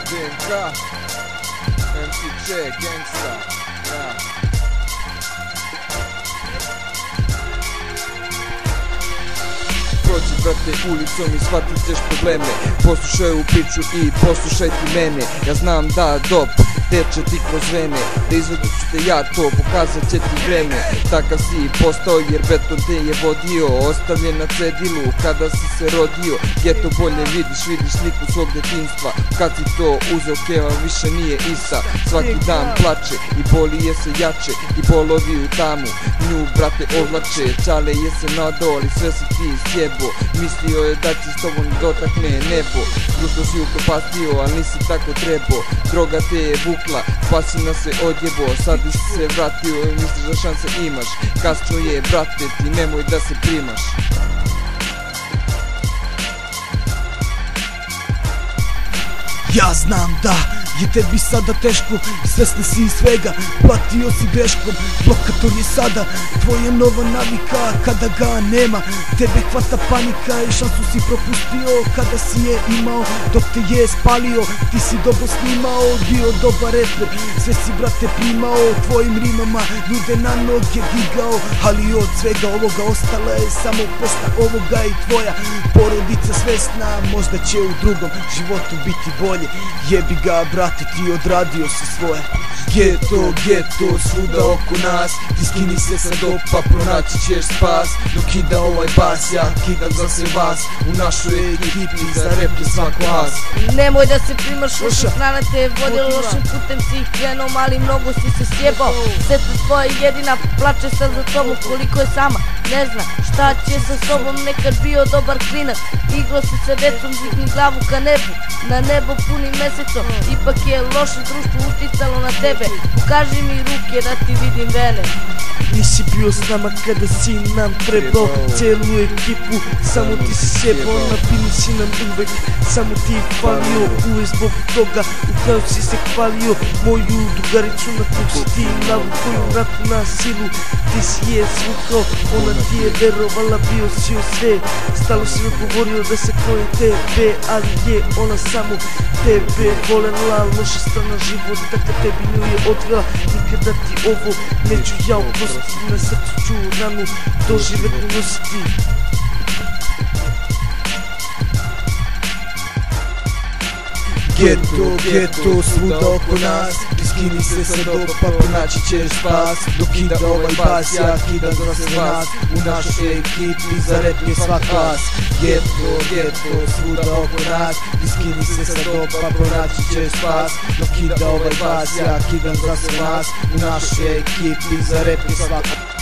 DNK, MCC, Gangsta, ja. Prođi brate ulicom i shvatit ćeš probleme. Poslušaj u priču i poslušaj ti mene. Ja znam da dop teče ti kroz vene, da izvedut ću te ja to, pokazat će ti vreme. Takav si postao jer beton te je vodio, ostavljen na cedilu kada si se rodio. Geto bolje vidiš sliku svog detinjstva. Kad si to uzeo keva više nije ista. Svaki dan plače i boli je se jače, i bolovi u tamu nju brate odlače. Čale je se nadao ali sve si ti sjebo. Mislio je da će s tobom dotakne nebo. Društvo si upropastio ali nisi tako trebao. Droga te je vukla, pasina se odjebo. Sad si se vratio i misliš da šanse imaš. Kasno je brate ti, nemoj da se primaš. Ja znam da je tebi sada teško i svesni si svega, platio si greškom. Blokator je sada tvoja nova navika, kada ga nema tebe hvata panika i šansu si propustio kada si je imao dok te je spalio. Ti si dobro snimao, bio dobar reper, sve si brate primao, tvojim rimama ljude na noge digao. Ali od svega ovoga ostala je samo posla ovoga i tvoja porodica svesna, možda će u drugom životu biti bolje. Jebi ga brate, ti odradio si svoje. Geto, geto, svuda oko nas. Ti skini se sa dopa, pronaći ćeš spas. Dok ida ovaj bas, ja kidam za sve vas. U našoj ekipi za rep je svako as. Nemoj da se primaš, loša strana te je vodila, lošim putem si ih krenuo, mali mnogo si se sjebao. Seta tvoja jedina, plače sad za tobom koliko je sama. Ne zna šta će sa sobom, nekad bio dobar klinac. Igrao si sa decom, digni glavu ka nebu, na nebo punim mesecom. Ipak je loše društvo uticalo na tebe, pokaži mi ruke da ti vidim vene. Nisi bio s nama kada si nam trebao, celu ekipu samo ti si sjebao. Na pini si nam uvek, samo ti falio, uvek zbog toga u kraju si se hvalio. Moju drugaricu na kog si ti navukoju vratu na silu, ti si je zvukao, ona ti je verovala, bio si joj sve. Stalo si joj govorio da se kroje tebe, ali je ona samo tebe volela. Loša strana života kad tebi nju je odvela, nikada ti ovo neću ja oprostiti. Na srcu ću ranu doživetno nositi. Geto, geto, svuda oko nas. Ti skini se sa dopa, pronaći ćeš spas. Dok ida ovaj bas, ja kidam za sve nas. U našoj ekipi za rep je svak glas. Geto, geto, svuda oko nas. Ti skini se sa dopa, pronaći ćeš spas. Dok ida ovaj bas, ja kidam za sve nas. U našoj ekipi za rep je svak glas.